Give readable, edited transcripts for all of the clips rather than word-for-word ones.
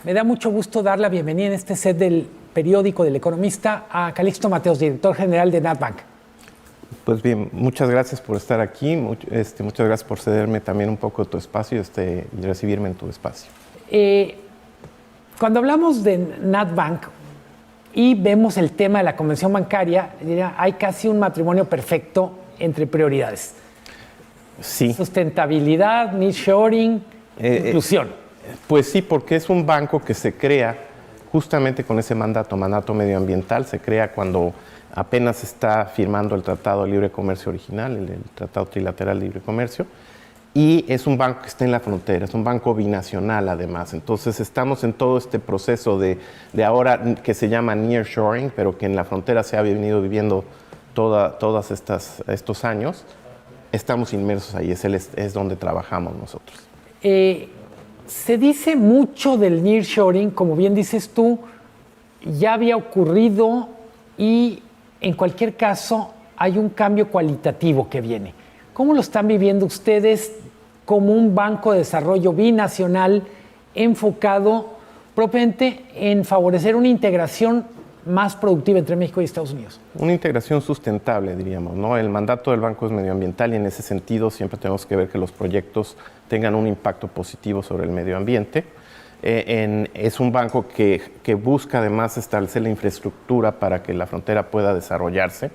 Me da mucho gusto dar la bienvenida en este set del periódico del Economista a Calixto Mateos, director general de NatBank. Pues bien, muchas gracias por estar aquí, muchas gracias por cederme también un poco de tu espacio y recibirme en tu espacio. Cuando hablamos de NatBank y vemos el tema de la convención bancaria, hay casi un matrimonio perfecto entre prioridades. Sí. Sustentabilidad, nearshoring, inclusión. Pues sí, porque es un banco que se crea justamente con ese mandato medioambiental, se crea cuando apenas está firmando el Tratado de Libre Comercio original, el Tratado Trilateral de Libre Comercio, y es un banco que está en la frontera, es un banco binacional además. Entonces estamos en todo este proceso de ahora que se llama nearshoring, pero que en la frontera se ha venido viviendo todos estos años. Estamos inmersos ahí, es donde trabajamos nosotros. Se dice mucho del nearshoring, como bien dices tú, ya había ocurrido y en cualquier caso hay un cambio cualitativo que viene. ¿Cómo lo están viviendo ustedes como un banco de desarrollo binacional enfocado propiamente en favorecer una integración más productiva entre México y Estados Unidos? Una integración sustentable, diríamos, ¿no? El mandato del banco es medioambiental y en ese sentido siempre tenemos que ver que los proyectos tengan un impacto positivo sobre el medio ambiente. Es un banco que busca además establecer la infraestructura para que la frontera pueda desarrollarse.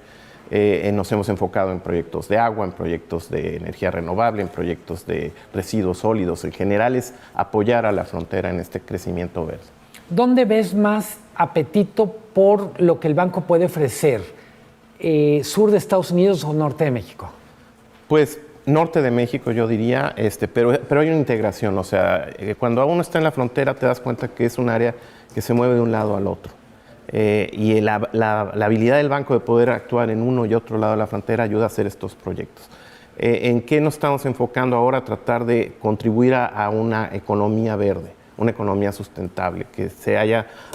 Nos hemos enfocado en proyectos de agua, en proyectos de energía renovable, en proyectos de residuos sólidos. En general es apoyar a la frontera en este crecimiento verde. ¿Dónde ves más apetito por lo que el banco puede ofrecer? ¿Sur de Estados Unidos o norte de México? Pues norte de México yo diría, pero hay una integración. O sea, cuando uno está en la frontera te das cuenta que es un área que se mueve de un lado al otro. Y la habilidad del banco de poder actuar en uno y otro lado de la frontera ayuda a hacer estos proyectos. ¿En qué nos estamos enfocando ahora? Tratar de contribuir a una economía verde, una economía sustentable, que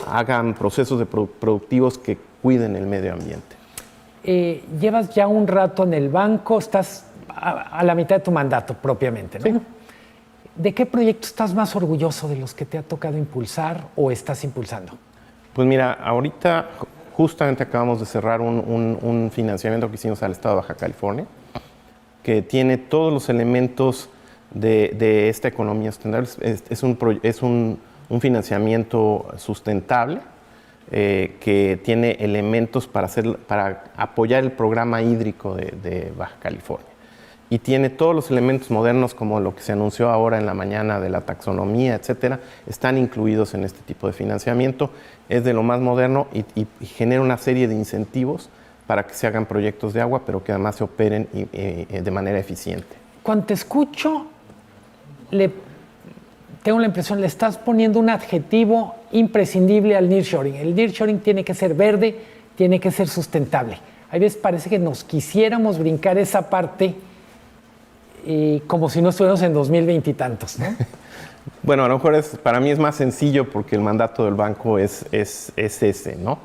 hagan procesos productivos que cuiden el medio ambiente. Llevas ya un rato en el banco, estás a la mitad de tu mandato propiamente, ¿no? Sí. ¿De qué proyecto estás más orgulloso de los que te ha tocado impulsar o estás impulsando? Pues mira, ahorita justamente acabamos de cerrar un financiamiento que hicimos al Estado de Baja California, que tiene todos los elementos de esta economía sustentable. Es un financiamiento sustentable que tiene elementos para apoyar el programa hídrico de Baja California. Y tiene todos los elementos modernos como lo que se anunció ahora en la mañana de la taxonomía, etcétera, están incluidos en este tipo de financiamiento. Es de lo más moderno y genera una serie de incentivos para que se hagan proyectos de agua, pero que además se operen de manera eficiente. Cuando te escucho, tengo la impresión, le estás poniendo un adjetivo imprescindible al nearshoring. El nearshoring tiene que ser verde, tiene que ser sustentable. A veces parece que nos quisiéramos brincar esa parte como si no estuviéramos en 2020 y tantos, ¿no? Bueno, a lo mejor para mí es más sencillo porque el mandato del banco es ese, ¿no?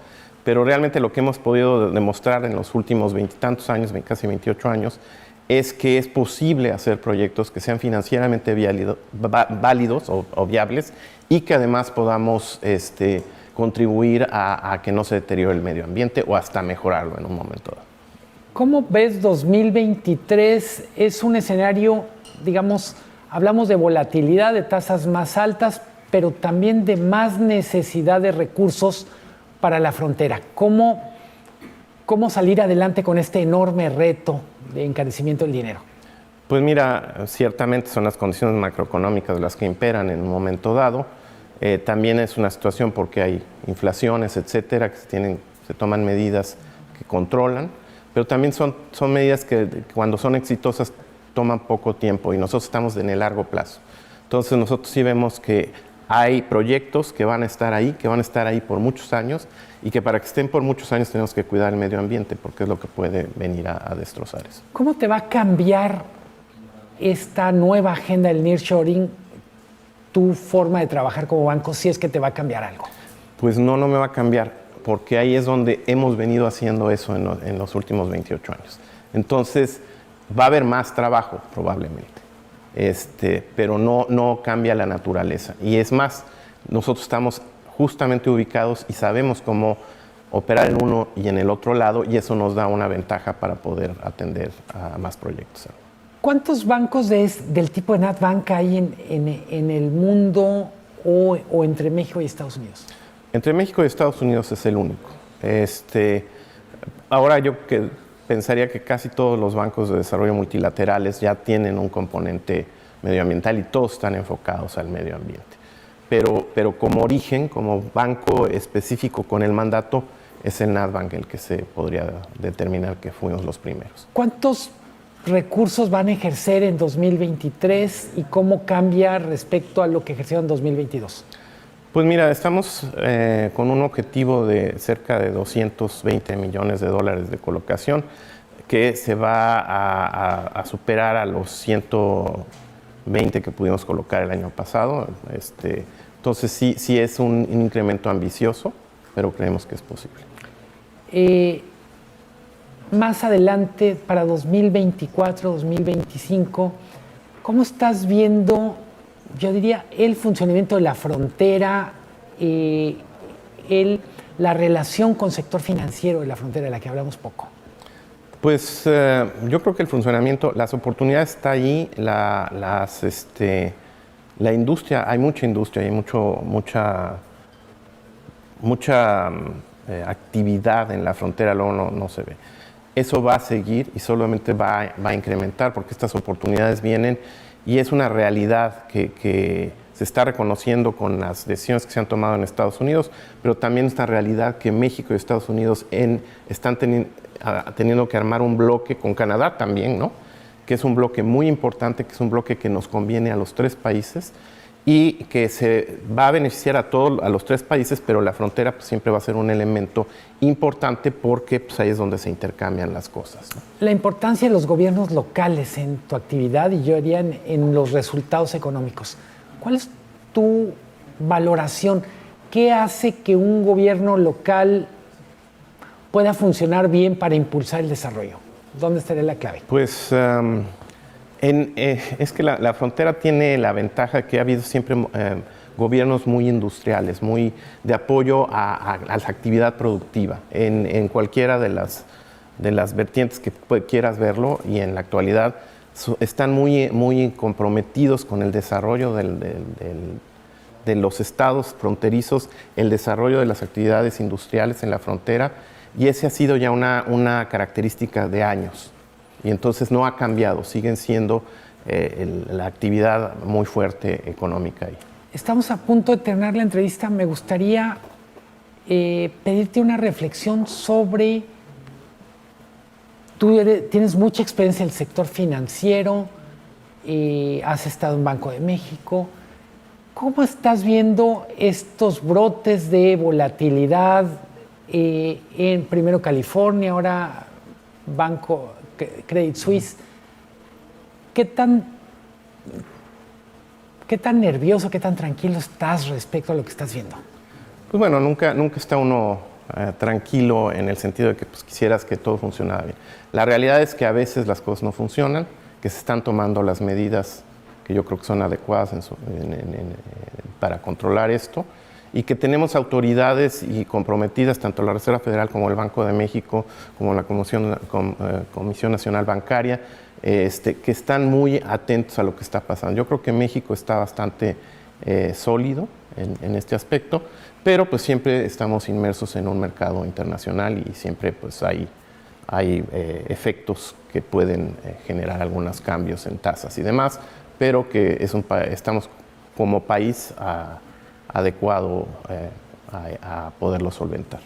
Pero realmente lo que hemos podido demostrar en los últimos 20 y tantos años, casi 28 años, es que es posible hacer proyectos que sean financieramente válidos o viables y que además podamos contribuir a que no se deteriore el medio ambiente o hasta mejorarlo en un momento dado. ¿Cómo ves 2023? Es un escenario, digamos, hablamos de volatilidad, de tasas más altas, pero también de más necesidad de recursos para la frontera. ¿Cómo salir adelante con este enorme reto de encarecimiento del dinero? Pues mira, ciertamente son las condiciones macroeconómicas las que imperan en un momento dado. También es una situación porque hay inflaciones, etcétera, que se toman medidas que controlan, pero también son medidas que cuando son exitosas toman poco tiempo y nosotros estamos en el largo plazo. Entonces nosotros sí vemos que hay proyectos que van a estar ahí por muchos años y que para que estén por muchos años tenemos que cuidar el medio ambiente porque es lo que puede venir a destrozar eso. ¿Cómo te va a cambiar esta nueva agenda del nearshoring tu forma de trabajar como banco, si es que te va a cambiar algo? Pues no me va a cambiar, porque ahí es donde hemos venido haciendo eso en los últimos 28 años. Entonces, va a haber más trabajo probablemente, pero no cambia la naturaleza. Y es más, nosotros estamos justamente ubicados y sabemos cómo operar en uno y en el otro lado, y eso nos da una ventaja para poder atender a más proyectos. ¿Cuántos bancos del tipo de NatBank hay en el mundo o entre México y Estados Unidos? Entre México y Estados Unidos es el único. Ahora yo pensaría que casi todos los bancos de desarrollo multilaterales ya tienen un componente medioambiental y todos están enfocados al medio ambiente. Pero como origen, como banco específico con el mandato, es el NatBank el que se podría determinar que fuimos los primeros. ¿Cuántos recursos van a ejercer en 2023 y cómo cambia respecto a lo que ejercieron en 2022? Pues mira, estamos con un objetivo de cerca de 220 millones de dólares de colocación, que se va a superar a los 120 que pudimos colocar el año pasado. Entonces sí es un incremento ambicioso, pero creemos que es posible. Más adelante, para 2024, 2025, ¿cómo estás viendo, yo diría, el funcionamiento de la frontera, la relación con el sector financiero de la frontera, de la que hablamos poco? Pues yo creo que el funcionamiento, las oportunidades está ahí, la industria, hay mucha industria, hay mucha actividad en la frontera, luego no se ve. Eso va a seguir y solamente va a incrementar porque estas oportunidades vienen y es una realidad que se está reconociendo con las decisiones que se han tomado en Estados Unidos, pero también esta realidad que México y Estados Unidos están teniendo que armar un bloque con Canadá también, ¿no? Que es un bloque muy importante, que es un bloque que nos conviene a los tres países y que se va a beneficiar a los tres países, pero la frontera pues, siempre va a ser un elemento importante porque pues, ahí es donde se intercambian las cosas, ¿no? La importancia de los gobiernos locales en tu actividad y yo diría en los resultados económicos. ¿Cuál es tu valoración? ¿Qué hace que un gobierno local pueda funcionar bien para impulsar el desarrollo? ¿Dónde estaría la clave? Pues es que la frontera tiene la ventaja que ha habido siempre gobiernos muy industriales, muy de apoyo a la actividad productiva en cualquiera de las vertientes que quieras verlo, y en la actualidad están muy comprometidos con el desarrollo de los estados fronterizos, el desarrollo de las actividades industriales en la frontera, y ese ha sido ya una característica de años. Y entonces no ha cambiado, siguen siendo la actividad muy fuerte económica ahí. Estamos a punto de terminar la entrevista. Me gustaría pedirte una reflexión sobre, tienes mucha experiencia en el sector financiero, has estado en Banco de México. ¿Cómo estás viendo estos brotes de volatilidad en primero California, ahora Credit Suisse? ¿Qué tan nervioso, qué tan tranquilo estás respecto a lo que estás viendo? Pues bueno, nunca está uno tranquilo en el sentido de que pues, quisieras que todo funcionara bien. La realidad es que a veces las cosas no funcionan, que se están tomando las medidas que yo creo que son adecuadas para controlar esto, y que tenemos autoridades y comprometidas, tanto la Reserva Federal como el Banco de México, como la Comisión Nacional Bancaria, que están muy atentos a lo que está pasando. Yo creo que México está bastante sólido en este aspecto, pero pues siempre estamos inmersos en un mercado internacional y siempre pues hay efectos que pueden generar algunos cambios en tasas y demás, pero que estamos como país adecuado a poderlo solventar.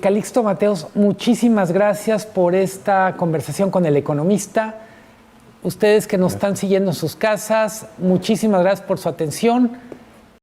Calixto Mateos, muchísimas gracias por esta conversación con El Economista. Ustedes que nos están siguiendo en sus casas, muchísimas gracias por su atención.